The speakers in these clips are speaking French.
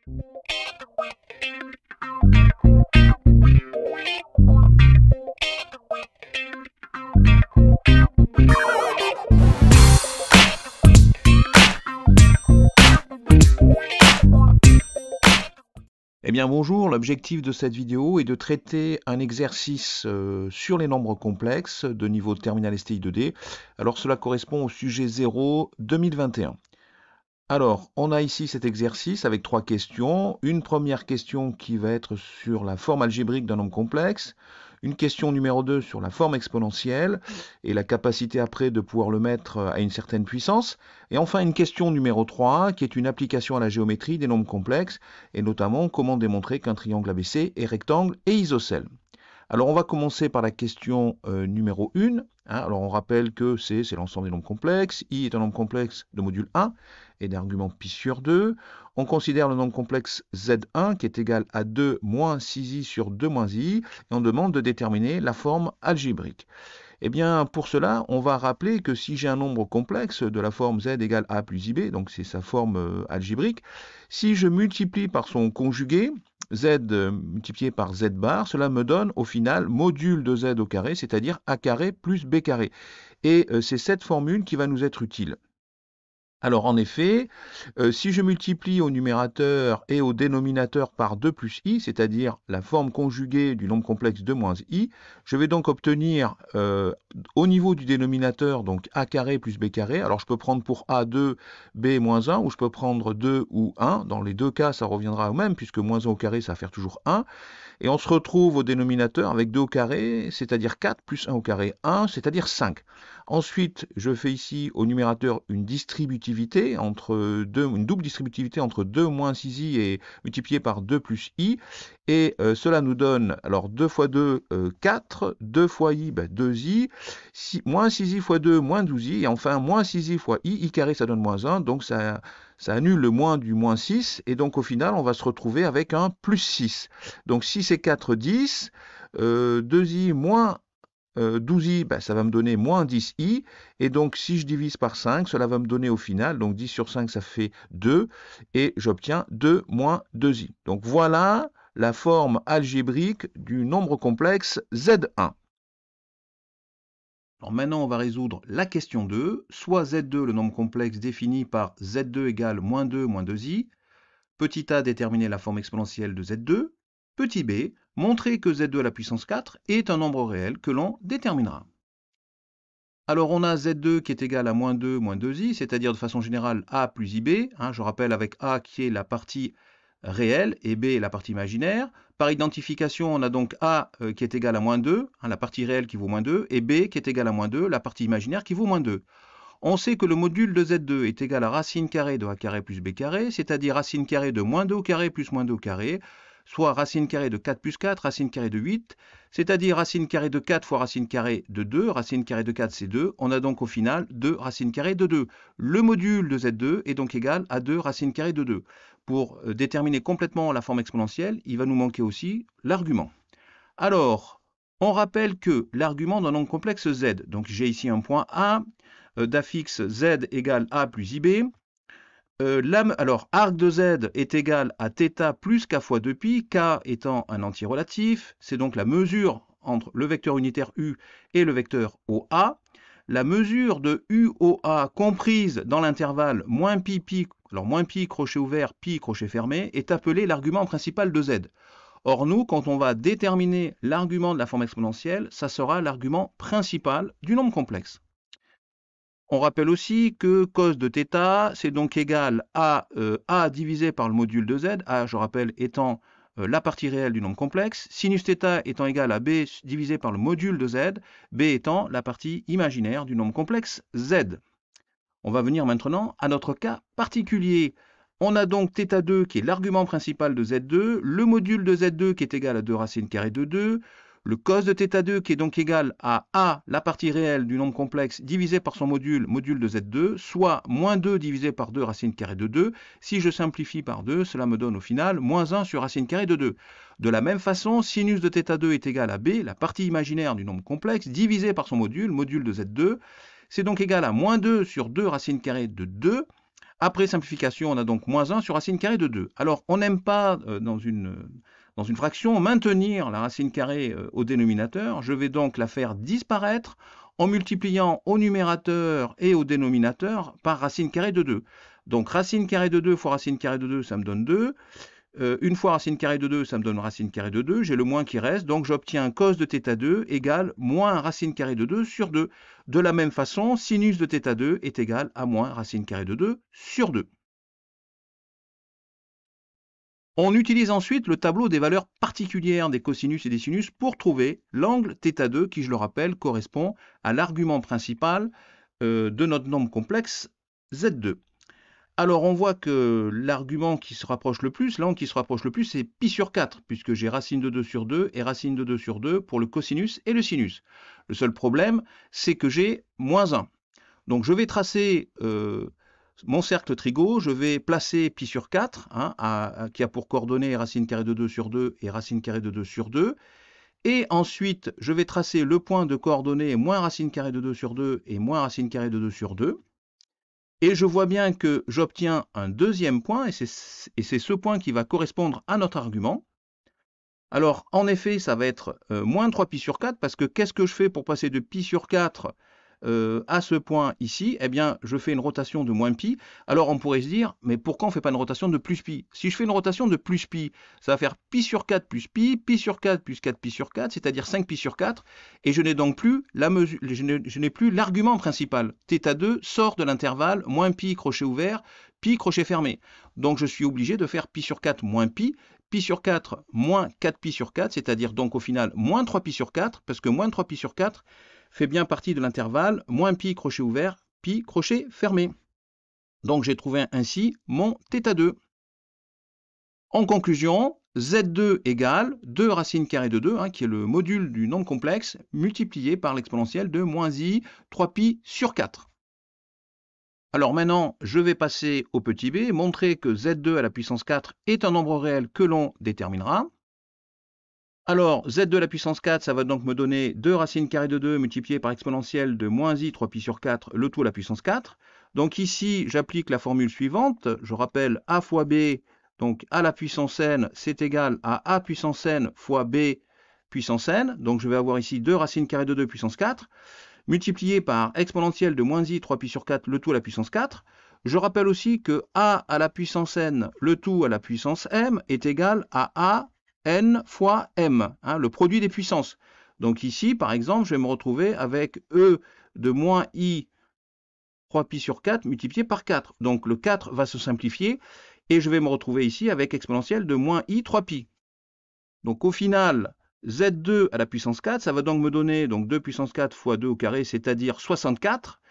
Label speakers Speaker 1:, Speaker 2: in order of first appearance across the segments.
Speaker 1: Eh bien bonjour, l'objectif de cette vidéo est de traiter un exercice sur les nombres complexes de niveau terminal STI 2D. Alors cela correspond au sujet 0 2021. Alors on a ici cet exercice avec 3 questions. Une première question qui va être sur la forme algébrique d'un nombre complexe. Une question numéro 2 sur la forme exponentielle et la capacité après de pouvoir le mettre à une certaine puissance. Et enfin une question numéro 3 qui est une application à la géométrie des nombres complexes et notamment comment démontrer qu'un triangle ABC est rectangle et isocèle. Alors on va commencer par la question numéro 1. Alors on rappelle que C c'est l'ensemble des nombres complexes, I est un nombre complexe de module 1 et d'argument pi sur 2. On considère le nombre complexe Z1 qui est égal à 2 moins 6i sur 2 moins i et on demande de déterminer la forme algébrique. Eh bien, pour cela, on va rappeler que si j'ai un nombre complexe de la forme z égale a plus ib, donc c'est sa forme algébrique, si je multiplie par son conjugué, z multiplié par z bar, cela me donne au final module de z au carré, c'est-à-dire a carré plus b carré. Et c'est cette formule qui va nous être utile. Alors en effet, si je multiplie au numérateur et au dénominateur par 2 plus i, c'est-à-dire la forme conjuguée du nombre complexe 2 moins i, je vais donc obtenir au niveau du dénominateur donc a carré plus b carré. Alors je peux prendre pour a 2, b moins 1, ou je peux prendre 2 ou 1. Dans les deux cas, ça reviendra au même, puisque moins 1 au carré, ça va faire toujours 1. Et on se retrouve au dénominateur avec 2 au carré, c'est-à-dire 4, plus 1 au carré, 1, c'est-à-dire 5. Ensuite, je fais ici au numérateur une distributivité entre une double distributivité entre 2 moins 6i et multiplié par 2 plus i. Et cela nous donne, alors 2 fois 2, 4, 2 fois i, 2i, moins 6i fois 2, moins 12i, et enfin moins 6i fois i carré, ça donne moins 1, donc ça annule le moins du moins 6, et donc au final, on va se retrouver avec un plus 6. Donc 6 et 4, 10, 2i moins 12i, ça va me donner moins 10i, et donc si je divise par 5, cela va me donner au final, donc 10 sur 5, ça fait 2, et j'obtiens 2 moins 2i. Donc voilà la forme algébrique du nombre complexe Z1. Alors maintenant, on va résoudre la question 2, soit Z2, le nombre complexe défini par Z2 égale moins 2 moins 2i, petit a déterminer la forme exponentielle de Z2, petit b, montrer que Z2 à la puissance 4 est un nombre réel que l'on déterminera. Alors on a Z2 qui est égal à moins 2 moins 2i, c'est-à-dire de façon générale a plus ib, je rappelle avec a qui est la partie réelle et b la partie imaginaire. Par identification, on a donc a qui est égal à moins 2, la partie réelle qui vaut moins 2, et b qui est égal à moins 2, la partie imaginaire qui vaut moins 2. On sait que le module de Z2 est égal à racine carrée de a carré plus b carré, c'est-à-dire racine carrée de moins 2 au carré plus moins 2 au carré, soit racine carrée de 4 plus 4, racine carrée de 8, c'est-à-dire racine carrée de 4 fois racine carrée de 2, racine carrée de 4 c'est 2, on a donc au final 2 racine carrée de 2. Le module de Z2 est donc égal à 2 racine carrée de 2. Pour déterminer complètement la forme exponentielle, il va nous manquer aussi l'argument. Alors, on rappelle que l'argument d'un nombre complexe Z, donc j'ai ici un point A, d'affixe z égale a plus ib. Alors, arc de z est égal à θ plus k fois 2pi, k étant un entier relatif, c'est donc la mesure entre le vecteur unitaire u et le vecteur OA. La mesure de UOA comprise dans l'intervalle moins pi pi, alors moins pi crochet ouvert, pi crochet fermé, est appelée l'argument principal de z. Or nous, quand on va déterminer l'argument de la forme exponentielle, ça sera l'argument principal du nombre complexe. On rappelle aussi que cos de θ, c'est donc égal à a divisé par le module de z, a, je rappelle, étant la partie réelle du nombre complexe, sinus θ étant égal à b divisé par le module de z, b étant la partie imaginaire du nombre complexe z. On va venir maintenant à notre cas particulier. On a donc θ2 qui est l'argument principal de z2, le module de z2 qui est égal à 2 racine carrée de 2, le cos de θ2 qui est donc égal à a, la partie réelle du nombre complexe, divisé par son module, module de z2, soit moins 2 divisé par 2 racine carrée de 2. Si je simplifie par 2, cela me donne au final moins 1 sur racine carrée de 2. De la même façon, sinus de θ2 est égal à b, la partie imaginaire du nombre complexe, divisé par son module, module de z2. C'est donc égal à moins 2 sur 2 racine carrée de 2. Après simplification, on a donc moins 1 sur racine carrée de 2. Alors, on n'aime pas, dans une fraction, maintenir la racine carrée au dénominateur. Je vais donc la faire disparaître en multipliant au numérateur et au dénominateur par racine carrée de 2. Donc, racine carrée de 2 fois racine carrée de 2, ça me donne 2. Une fois racine carrée de 2, ça me donne racine carrée de 2. J'ai le moins qui reste, donc j'obtiens cos de θ2 égale moins racine carrée de 2 sur 2. De la même façon, sinus de θ2 est égal à moins racine carrée de 2 sur 2. On utilise ensuite le tableau des valeurs particulières des cosinus et des sinus pour trouver l'angle θ2 qui, je le rappelle, correspond à l'argument principal de notre nombre complexe Z2. Alors on voit que l'argument qui se rapproche le plus, l'angle qui se rapproche le plus, c'est pi sur 4, puisque j'ai racine de 2 sur 2 et racine de 2 sur 2 pour le cosinus et le sinus. Le seul problème, c'est que j'ai moins 1. Donc je vais tracer mon cercle trigo, je vais placer pi sur 4, qui a pour coordonnées racine carrée de 2 sur 2 et racine carrée de 2 sur 2. Et ensuite, je vais tracer le point de coordonnées moins racine carrée de 2 sur 2 et moins racine carrée de 2 sur 2. Et je vois bien que j'obtiens un deuxième point, et c'est ce point qui va correspondre à notre argument. Alors, en effet, ça va être moins 3pi sur 4, parce que qu'est-ce que je fais pour passer de pi sur 4 à ce point ici? Eh bien, je fais une rotation de moins pi. Alors, on pourrait se dire, mais pourquoi on ne fait pas une rotation de plus pi? Si je fais une rotation de plus pi, ça va faire pi sur 4 plus pi sur 4 plus 4pi sur 4, c'est-à-dire 5pi sur 4, et je n'ai donc plus la mesure, je n'ai plus l'argument principal. θ2 sort de l'intervalle moins pi crochet ouvert, pi crochet fermé. Donc, je suis obligé de faire pi sur 4 moins pi sur 4 moins 4pi sur 4, c'est-à-dire donc au final moins 3pi sur 4, parce que moins 3pi sur 4 fait bien partie de l'intervalle moins pi crochet ouvert, pi crochet fermé. Donc j'ai trouvé ainsi mon θ2. En conclusion, Z2 égale 2 racine carrée de 2, qui est le module du nombre complexe, multiplié par l'exponentielle de moins i 3pi sur 4. Alors maintenant, je vais passer au petit b, montrer que Z2 à la puissance 4 est un nombre réel que l'on déterminera. Alors, Z2 à la puissance 4, ça va donc me donner 2 racine carrée de 2 multiplié par exponentielle de moins i 3pi sur 4, le tout à la puissance 4. Donc ici, j'applique la formule suivante. Je rappelle a fois b, donc a la puissance n, c'est égal à a puissance n fois b puissance n. Donc je vais avoir ici 2 racine carrée de 2 puissance 4, multiplié par exponentielle de moins i 3pi sur 4, le tout à la puissance 4. Je rappelle aussi que a à la puissance n, le tout à la puissance m, est égal à a n fois m, le produit des puissances. Donc ici, par exemple, je vais me retrouver avec e de moins i 3pi sur 4 multiplié par 4. Donc le 4 va se simplifier et je vais me retrouver ici avec exponentielle de moins i 3pi. Donc au final, Z2 à la puissance 4, ça va donc me donner donc 2 puissance 4 fois 2 au carré, c'est-à-dire 64,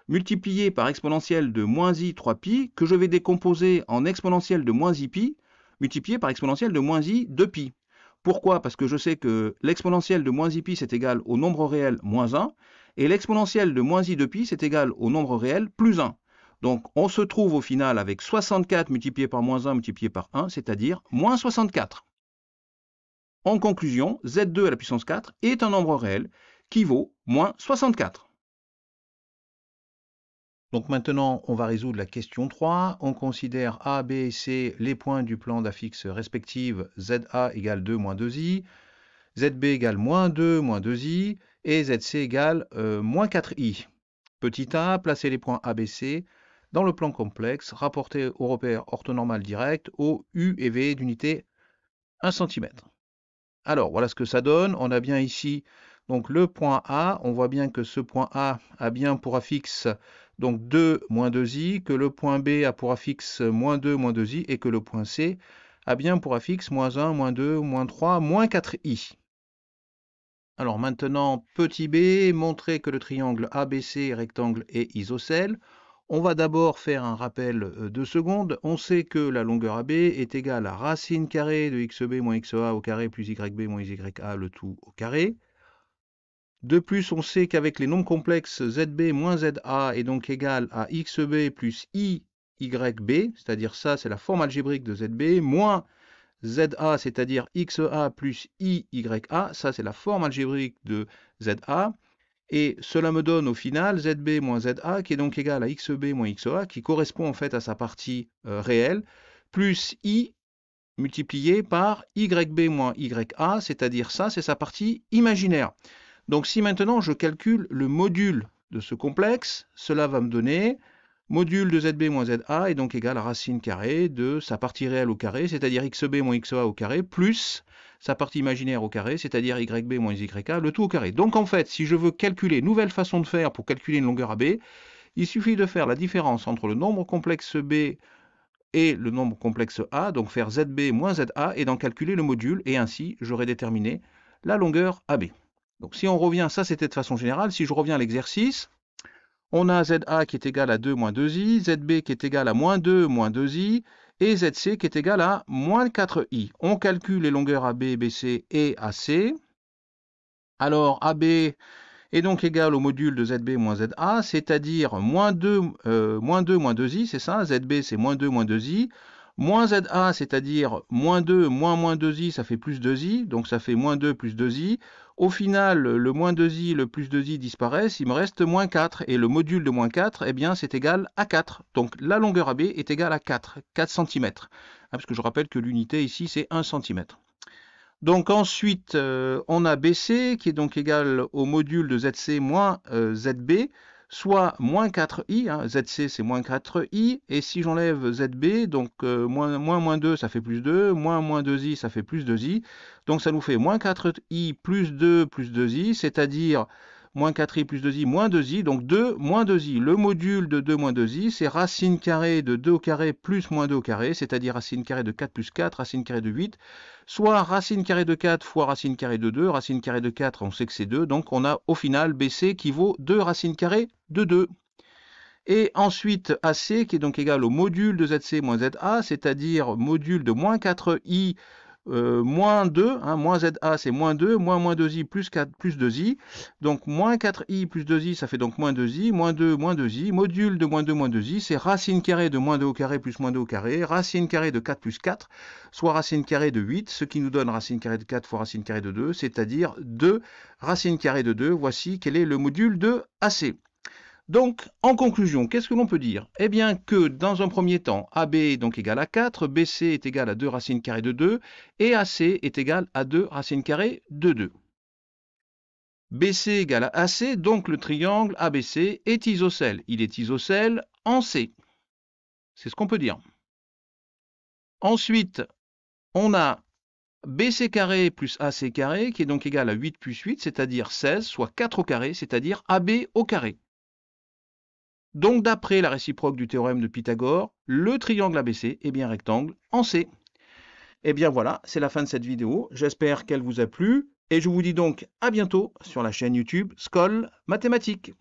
Speaker 1: multiplié par exponentielle de moins i 3pi, que je vais décomposer en exponentielle de moins i pi, multiplié par exponentielle de moins i 2pi. Pourquoi? Parce que je sais que l'exponentielle de moins i pi, c'est égal au nombre réel moins 1, et l'exponentielle de moins i 2pi, c'est égal au nombre réel plus 1. Donc on se trouve au final avec 64 multiplié par moins 1 multiplié par 1, c'est-à-dire moins 64. En conclusion, Z2 à la puissance 4 est un nombre réel qui vaut moins 64. Donc maintenant, on va résoudre la question 3. On considère A, B et C les points du plan d'affixes respectives ZA égale 2 moins 2i, ZB égale moins 2 moins 2i et ZC égale moins 4i. Petit a, placez les points A, B, C dans le plan complexe rapporté au repère orthonormal direct au U et V d'unité 1 cm. Alors, voilà ce que ça donne. On a bien ici donc le point A. On voit bien que ce point A a bien pour affixe donc 2 moins 2i, que le point B a pour affixe moins 2 moins 2i, et que le point C a bien pour affixe moins 1, moins 2, moins 3, moins 4i. Alors maintenant, petit b, montrer que le triangle ABC rectangle est isocèle. On va d'abord faire un rappel de secondes. On sait que la longueur AB est égale à racine carrée de xb moins xa au carré plus yb moins ya, le tout au carré. De plus, on sait qu'avec les nombres complexes zb moins za est donc égal à xb plus iyb, c'est-à-dire ça c'est la forme algébrique de zb, moins za, c'est-à-dire xa plus iya, ça c'est la forme algébrique de za. Et cela me donne au final ZB moins ZA qui est donc égal à XB moins XA, qui correspond en fait à sa partie réelle, plus I multiplié par YB moins YA, c'est-à-dire ça, c'est sa partie imaginaire. Donc si maintenant je calcule le module de ce complexe, cela va me donner module de ZB moins ZA est donc égal à racine carrée de sa partie réelle au carré, c'est-à-dire XB moins XA au carré, plus sa partie imaginaire au carré, c'est-à-dire YB moins YA, le tout au carré. Donc en fait, si je veux calculer, nouvelle façon de faire pour calculer une longueur AB, il suffit de faire la différence entre le nombre complexe B et le nombre complexe A, donc faire ZB moins ZA, et d'en calculer le module, et ainsi j'aurai déterminé la longueur AB. Donc si on revient, ça c'était de façon générale, si je reviens à l'exercice, on a ZA qui est égal à 2 moins 2i, ZB qui est égal à moins 2 moins 2i, et ZC qui est égal à moins 4i. On calcule les longueurs AB, BC et AC. Alors AB est donc égal au module de ZB moins ZA, c'est-à-dire moins 2 moins 2i, c'est ça, ZB c'est moins 2 moins 2i, moins ZA, c'est-à-dire moins 2 moins 2i, ça fait plus 2i, donc ça fait moins 2 plus 2i. Au final, le moins 2i, le plus 2i disparaissent, il me reste moins 4, et le module de moins 4, eh bien, c'est égal à 4. Donc la longueur AB est égale à 4 cm, parce que je rappelle que l'unité ici, c'est 1 cm. Donc ensuite, on a BC qui est donc égal au module de ZC moins ZB, soit moins 4i, hein, ZC c'est moins 4i, et si j'enlève ZB, donc moins 2 ça fait plus 2, moins 2i ça fait plus 2i, donc ça nous fait moins 4i plus 2i, c'est-à-dire moins 4i plus 2i moins 2i, donc 2 moins 2i. Le module de 2 moins 2i, c'est racine carrée de 2 au carré plus moins 2 au carré, c'est-à-dire racine carrée de 4 plus 4, racine carrée de 8, soit racine carrée de 4 fois racine carrée de 2, racine carrée de 4, on sait que c'est 2, donc on a au final BC qui vaut 2 racine carrée de 2. Et ensuite AC qui est donc égal au module de ZC moins ZA, c'est-à-dire module de moins 4i moins 2, hein, moins ZA c'est moins 2, moins 2i plus 4 plus 2i, donc moins 4i plus 2i ça fait donc moins 2i, moins 2 moins 2i, module de moins 2 moins 2i, c'est racine carrée de moins 2 au carré plus moins 2 au carré, racine carrée de 4 plus 4, soit racine carrée de 8, ce qui nous donne racine carrée de 4 fois racine carrée de 2, c'est-à-dire 2 racine carrée de 2, voici quel est le module de AC. Donc, en conclusion, qu'est-ce que l'on peut dire? Eh bien que, dans un premier temps, AB est donc égal à 4, BC est égal à 2 racines carrées de 2, et AC est égal à 2 racines carrées de 2. BC égale à AC, donc le triangle ABC est isocèle. Il est isocèle en C. C'est ce qu'on peut dire. Ensuite, on a BC carré plus AC carré, qui est donc égal à 8 plus 8, c'est-à-dire 16, soit 4 au carré, c'est-à-dire AB au carré. Donc, d'après la réciproque du théorème de Pythagore, le triangle ABC est bien rectangle en C. Et bien voilà, c'est la fin de cette vidéo. J'espère qu'elle vous a plu. Et je vous dis donc à bientôt sur la chaîne YouTube Skol Mathématiques.